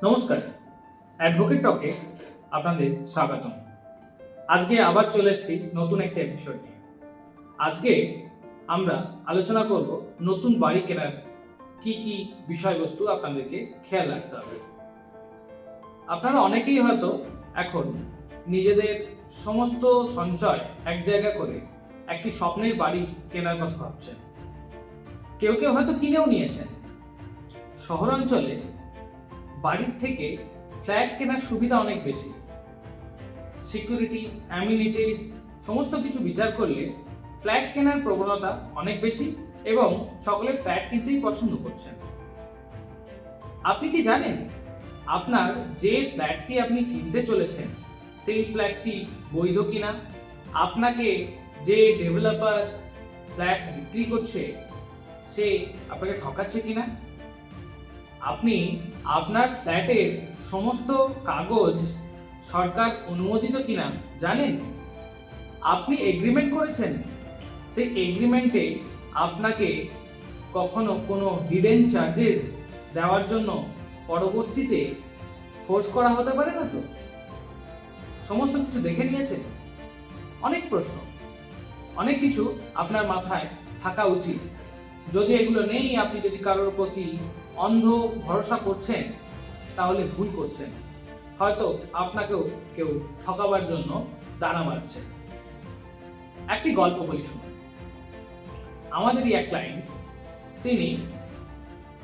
নমস্কার, অ্যাডভোকেট টকে আপনাদের স্বাগতম। আজকে আবার চলে এসেছি নতুন একটা এপিসোড নিয়ে। আজকে আমরা আলোচনা করব নতুন বাড়ি কেনার কি কি বিষয়বস্তু আপনাদেরকে খেয়াল রাখতে হবে। আপনারা অনেকেই হয়তো এখন নিজেদের সমস্ত সঞ্চয় এক জায়গা করে একটি স্বপ্নের বাড়ি কেনার কথা ভাবছেন। কেউ কেউ হয়তো কিনেও নিয়েছেন। শহরাঞ্চলে বাড়ির থেকে ফ্ল্যাট কেনার সুবিধা অনেক বেশি। সিকিউরিটি, অ্যামিনিটিস সমস্ত কিছু বিচার করলে ফ্ল্যাট কেনার প্রবণতা অনেক বেশি এবং সকলে ফ্ল্যাট কিনতেই পছন্দ করছেন। আপনি কি জানেন আপনার যে ফ্ল্যাটটি আপনি কিনতে চলেছেন সেই ফ্ল্যাটটি বৈধ কিনা? আপনাকে যে ডেভেলপার ফ্ল্যাট বিক্রি করছে সে আপনাকে ঠকাচ্ছে কিনা? আপনি আপনার ফ্ল্যাটের সমস্ত কাগজ সরকার অনুমোদিত কিনা জানেন? আপনি এগ্রিমেন্ট করেছেন, সেই এগ্রিমেন্টে আপনাকে কখনো কোনো হিডেন চার্জেস দেওয়ার জন্য পরবর্তীতে ফোর্স করা হতে পারে না তো? সমস্ত কিছু দেখে নিয়েছেন? অনেক প্রশ্ন, অনেক কিছু আপনার মাথায় থাকা উচিত। যদি এগুলো নেই, আপনি যদি কারোর প্রতি অন্ধ ভরসা করছেন তাহলে ভুল করছেন। হয়তো আপনাকেও কেউ ঠকাবার জন্য দানা বাঁধছে। একটি গল্প বলি শুনুন। আমাদেরই এক ক্লায়েন্ট, তিনি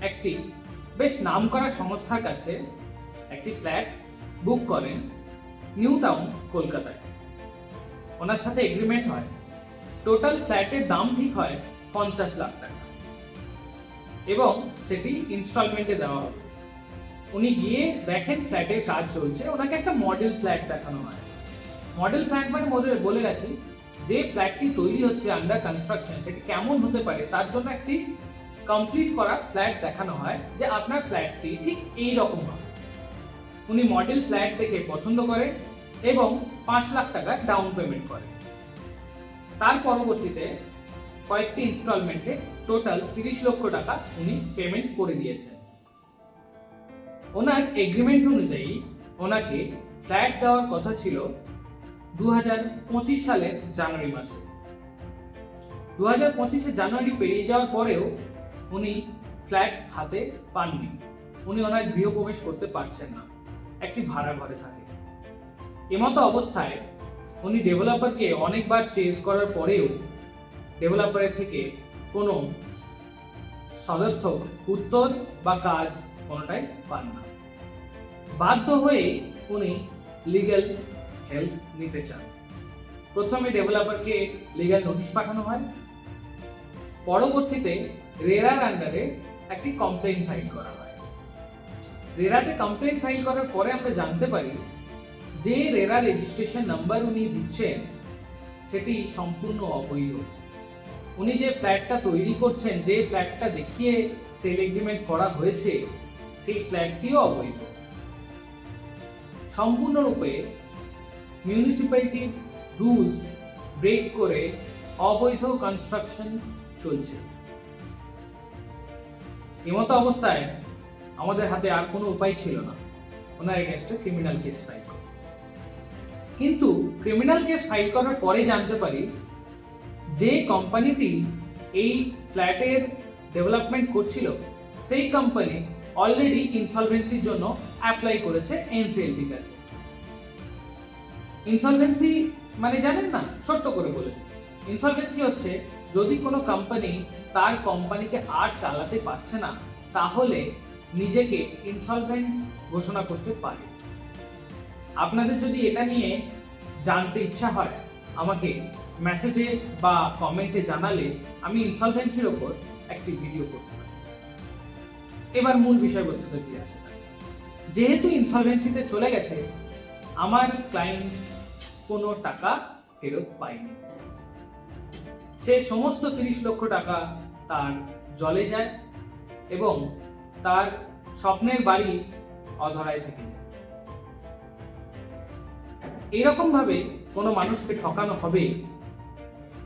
একটি বেশ নামকরা সংস্থার কাছে একটি ফ্ল্যাট বুক করেন নিউ টাউন কলকাতায়। ওনার সাথে এগ্রিমেন্ট হয়, টোটাল ফ্ল্যাটের দাম ঠিক হয় 50 লাখ টাকা এবং সেটি ইনস্টলমেন্টে দেওয়া হবে। উনি গিয়ে দেখেন ফ্ল্যাটের কাজ চলছে, ওনাকে একটা মডেল ফ্ল্যাট দেখানো হয়। মডেল ফ্ল্যাট মানে বলে রাখি, যে ফ্ল্যাটটি তৈরি হচ্ছে আন্ডার কনস্ট্রাকশন সেটি কেমন হতে পারে তার জন্য একটি কমপ্লিট করা ফ্ল্যাট দেখানো হয় যে আপনার ফ্ল্যাটটি ঠিক এই রকম হবে। উনি মডেল ফ্ল্যাট দেখে পছন্দ করে এবং 5 লাখ টাকা ডাউন পেমেন্ট করে। তার পরবর্তীতে কয়েকটি ইনস্টলমেন্টে টোটাল 30 লক্ষ টাকা উনি পেমেন্ট করে দিয়েছেন। ওনার এগ্রিমেন্ট অনুযায়ী ওনাকে ফ্ল্যাট দেওয়ার কথা ছিল 2025 সালের জানুয়ারি মাসে। 2025 জানুয়ারি পেরিয়ে যাওয়ার পরেও উনি ফ্ল্যাট হাতে পাননি। উনি ওনার গৃহপ্রবেশ করতে পারছেন না, একটি ভাড়া ঘরে থাকে। এমতো অবস্থায় উনি ডেভেলপারকে অনেকবার চেজ করার পরেও ডেভেলপারের থেকে কোনো সদর্থক উত্তর বা কাজ কোনোটাই পান না। বাধ্য হয়ে উনি লিগ্যাল হেল্প নিতে চান। প্রথমে ডেভেলপারকে লিগ্যাল নোটিশ পাঠানো হয়, পরবর্তীতে রেরার আন্ডারে একটি কমপ্লেইন ফাইল করা হয়। রেরাতে কমপ্লেইন ফাইল করার পরে আমরা জানতে পারি যে রেরা রেজিস্ট্রেশন নাম্বার উনি দিচ্ছেন সেটি সম্পূর্ণ অবৈধ। উনি যে ফ্ল্যাটটা তৈরি করছেন, যে ফ্ল্যাটটা দেখিয়ে সেল এগ্রিমেন্ট করা হয়েছে সেই ফ্ল্যাটটিও অবৈধ। সম্পূর্ণরূপে মিউনিসিপ্যালিটির রুলস ব্রেক করে অবৈধ কনস্ট্রাকশন চলছে। এমতো অবস্থায় আমাদের হাতে আর কোনো উপায় ছিল না ওনার এগেইনস্টে ক্রিমিনাল কেস ফাইল করা। কিন্তু ক্রিমিনাল কেস ফাইল করার পরে জানতে পারি যে কোম্পানিটি এই ফ্ল্যাটের ডেভেলপমেন্ট করছিল সেই কোম্পানি অলরেডি ইনসলভেন্সির জন্য অ্যাপ্লাই করেছে এনসিএলটির কাছে। ইনসলভেন্সি মানে জানেন না? ছোট্ট করে বলে, ইনসলভেন্সি হচ্ছে যদি কোনো কোম্পানি তার কোম্পানিকে আর চালাতে পারছে না তাহলে নিজেকে ইনসলভেন্ট ঘোষণা করতে পারে। আপনাদের যদি এটা নিয়ে জানতে ইচ্ছা হয় আমাকে মেসেজে বা কমেন্টে জানালে আমি ইনসলভেন্সির ওপর একটি ভিডিও করতে পারি। এবার মূল বিষয়বস্তুতে ফিরে আসে। যেহেতু ইনসলভেন্সিতে চলে গেছে, আমার ক্লায়েন্ট কোনো টাকা ফেরত পায়নি। সে সমস্ত 30 লক্ষ টাকা তার জলে যায় এবং তার স্বপ্নের বাড়ি অধরায় থেকে যায়। এরকম ভাবে কোনো মানুষকে ঠকানো হবে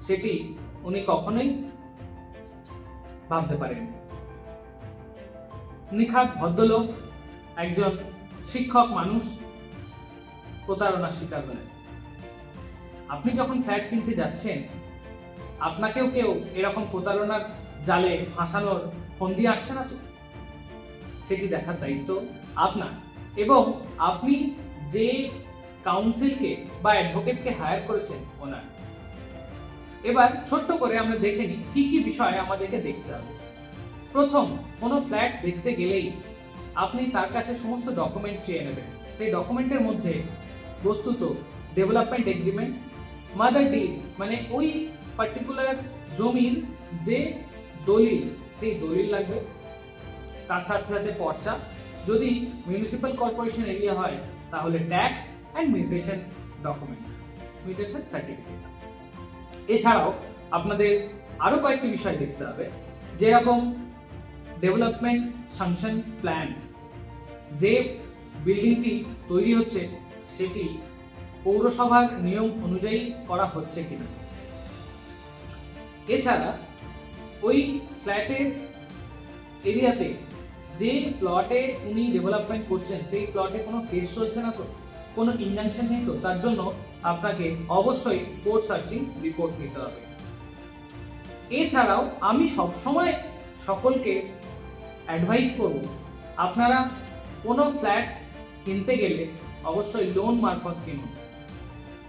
সেটি উনি কখনোই ভাবতে পারেননি। নিখাত ভদ্রলোক, একজন শিক্ষক মানুষ প্রতারণার শিকার হলেন। আপনি যখন ফ্ল্যাট কিনতে যাচ্ছেন, আপনাকেও কেউ এরকম প্রতারণার জালে ফাঁসানোর ফন্দি আঁটছে না তো? সেটি দেখার দায়িত্ব আপনার। এবং আপনি যে কাউন্সিলকে বা অ্যাডভোকেটকে হায়ার করেছেন ওনার। এবার ছোট্ট করে আমরা দেখে নিই কি কি বিষয় আমাদেরকে দেখতে হবে। প্রথম, কোনো ফ্ল্যাট দেখতে গেলেই আপনি তার কাছে সমস্ত ডকুমেন্ট চেয়ে নেবেন। সেই ডকুমেন্টের মধ্যে বস্তুত ডেভেলপমেন্ট এগ্রিমেন্ট, মাদার ডিড মানে ওই পার্টিকুলার জমির যে দলিল, সেই দলিল লাগবে। তার সাথে সাথে পর্চা, যদি মিউনিসিপ্যাল কর্পোরেশন এরিয়া হয় তাহলে tax and mutation document, mutation certificate. এছাড়াও আপনাদের আরো কয়েকটি বিষয় দেখতে হবে, যেরকম ডেভেলপমেন্ট সাংশন প্ল্যান, যে বিল্ডিংটি তৈরি হচ্ছে সেটি পৌরসভার নিয়ম অনুযায়ী করা হচ্ছে কিনা। এছাড়া ওই ফ্ল্যাটের এরিয়াতে যে প্লটে উনি ডেভেলপমেন্ট করছেন সেই প্লটে কোনো কেস চলছে না তো, কোনো ইনজাংশন নেই তো? তার জন্য আপনাকে অবশ্যই কোর্ট সার্চিং রিপোর্ট নিতে হবে। এছাড়াও আমি সবসময় সকলকে অ্যাডভাইস করব, আপনারা কোনো ফ্ল্যাট কিনতে গেলে অবশ্যই লোন মারফত কিনুন।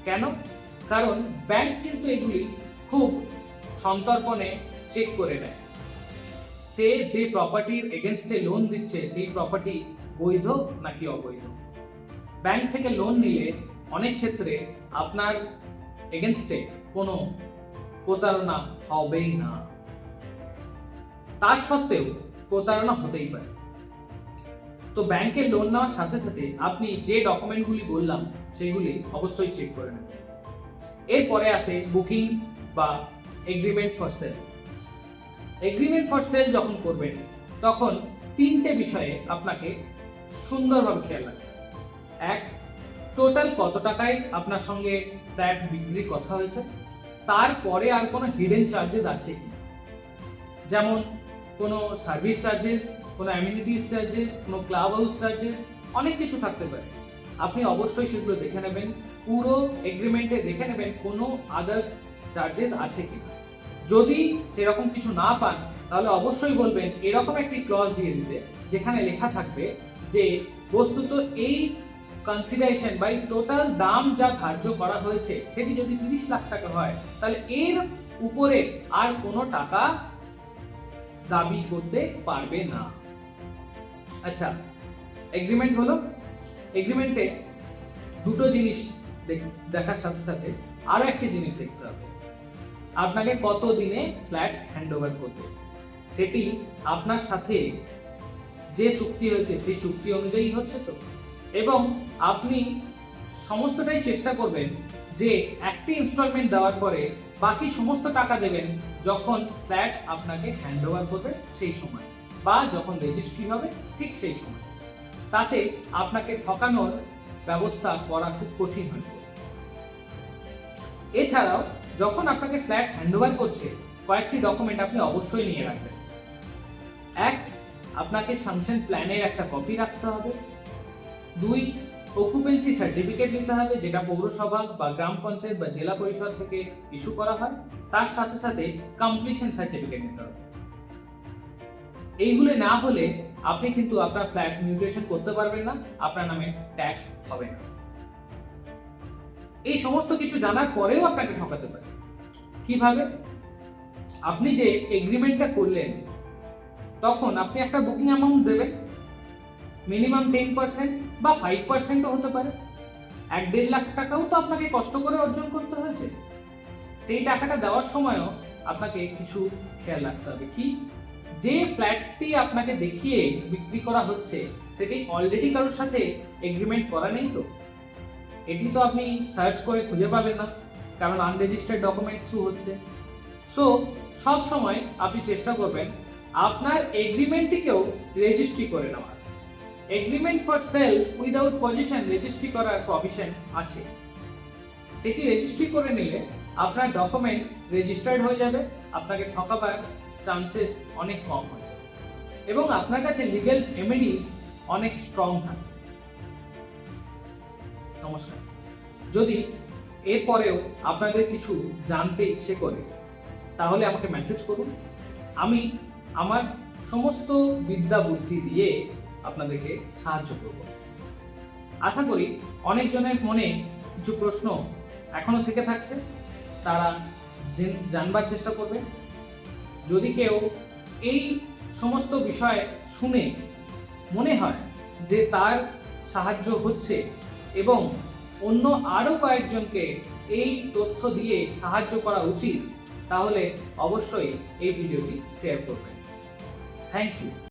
কেন? কারণ ব্যাংক কিন্তু এগুলি খুব সন্তর্পণে চেক করে নেয় সে যে প্রপার্টির এগেনস্টে লোন দিচ্ছে সেই প্রপার্টি বৈধ নাকি অবৈধ। ব্যাংক থেকে লোন নিলে অনেক ক্ষেত্রে আপনার এগেনস্টে কোনো প্রতারণা হবেই না, তার সত্ত্বেও প্রতারণা হতেই পারে। তো ব্যাংকে লোন নেওয়ার সাথে সাথে আপনি যে ডকুমেন্টগুলি বললাম সেগুলি অবশ্যই চেক করে নেবেন। এরপরে আসে বুকিং বা agreement for sale. Agreement for sale যখন করবেন তখন তিনটে বিষয়ে আপনাকে সুন্দরভাবে খেয়াল রাখতে হবে। এক, টোটাল কত টাকায় আপনার সঙ্গে ফ্ল্যাট বিক্রির কথা হয়েছে, তারপরে আর কোনো হিডেন চার্জেস আছে কি, যেমন কোনো সার্ভিস চার্জেস, কোনো অ্যামিনিটিস চার্জেস, কোনো ক্লাব হাউস চার্জেস, অনেক কিছু থাকতে পারে। আপনি অবশ্যই সেগুলো দেখে নেবেন, পুরো এগ্রিমেন্টে দেখে নেবেন কোনো আদার্স চার্জেস আছে কিনা। যদি সেরকম কিছু না পান তাহলে অবশ্যই বলবেন এরকম একটি ক্লজ দিয়ে দিতে যেখানে লেখা থাকবে যে বস্তুত এই কনসিডারেশন বাই টোটাল দাম যা ধার্য করা হয়েছে সেটি যদি 30 লাখ টাকা হয় তাহলে এর উপরে আর কোনো টাকা দাবি করতে পারবে না। আচ্ছা, এগ্রিমেন্ট হলো। এগ্রিমেন্টে দুটো জিনিস দেখার সাথে সাথে আরো একটি জিনিস দেখতে হবে, আপনাকে কত দিনে ফ্ল্যাট হ্যান্ডওভার করবে। সেটি আপনার সাথে যে চুক্তি হয়েছে সেই চুক্তি অনুযায়ী হচ্ছে তো, এবং আপনি সমস্তটাই চেষ্টা করবেন যে একটি ইনস্টলমেন্ট দেওয়ার পরে বাকি সমস্ত টাকা দেবেন যখন ফ্ল্যাট আপনাকে হ্যান্ডওভার করবে সেই সময়, বা যখন রেজিস্ট্রি হবে ঠিক সেই সময়। তাতে আপনাকে ঠকানোর ব্যবস্থা করা খুব কঠিন হয়ে পড়বে। এছাড়াও যখন আপনাকে ফ্ল্যাট হ্যান্ডওভার করছে কয়েকটি ডকুমেন্ট আপনি অবশ্যই নিয়ে রাখবেন। এক, আপনাকে সাংশন প্ল্যানের একটা কপি রাখতে হবে। দুই, অকুপেন্সি সার্টিফিকেট নিতে হবে, যেটা পৌরসভা বা গ্রাম পঞ্চায়েত বা জেলা পরিষদ থেকে ইস্যু করা হয়। তার সাথে সাথে কমপ্লিশন সার্টিফিকেট নিতে হবে। এইগুলো না হলে আপনি কিন্তু আপনার ফ্ল্যাট মিউটেশন করতে পারবেন না, আপনার নামে ট্যাক্স হবে না। এই সমস্ত কিছু জানার পরেও আপনাকে ঠকাতে পারে। কিভাবে? আপনি যে এগ্রিমেন্টটা করলেন তখন আপনি একটা বুকিং অ্যামাউন্ট দেবেন, মিনিমাম 10% বা 5%ও হতে পারে। 1-1.5 লাখ টাকাও তো আপনাকে কষ্ট করে অর্জন করতে হয়েছে। সেই টাকাটা দেওয়ার সময়ও আপনাকে কিছু খেয়াল রাখতে হবে। কি? যে ফ্ল্যাটটি আপনাকে দেখিয়ে বিক্রি করা হচ্ছে সেটি অলরেডি কারোর সাথে এগ্রিমেন্ট করা নেই তো? এটি তো আপনি সার্চ করে খুঁজে পাবেন না, কারণ আনরেজিস্টার্ড ডকুমেন্ট থ্রু হচ্ছে। সো সব সময় আপনি চেষ্টা করবেন আপনার এগ্রিমেন্টটিকেও রেজিস্ট্রি করে নেওয়ার। Agreement for sale without position registry করার প্রভিশন আছে। সেটি রেজিস্ট্রি করে নিলে আপনার ডকুমেন্ট রেজিস্টার্ড হয়ে যাবে, আপনাকে ঠকাবার চান্সেস অনেক কম হয়ে যাবে এবং আপনার কাছে লিগ্যাল রেমেডিস অনেক স্ট্রং থাকবে। নমস্কার। যদি এরপরেও আপনাদের কিছু জানতে ইচ্ছে করে তাহলে আমাকে মেসেজ করুন। আমি আমার সমস্ত বিদ্যা বুদ্ধি দিয়ে আপনাদেরকে সাহায্য করব। আশা করি অনেকজনের মনে কিছু প্রশ্ন এখনো থেকে থাকছে, তারা জানবার চেষ্টা করবে। যদি কেউ এই সমস্ত বিষয় শুনে মনে হয় যে তার সাহায্য হচ্ছে এবং অন্য আরও কয়েকজনকে এই তথ্য দিয়ে সাহায্য করা উচিত, তাহলে অবশ্যই এই ভিডিওটি শেয়ার করবেন। Thank you.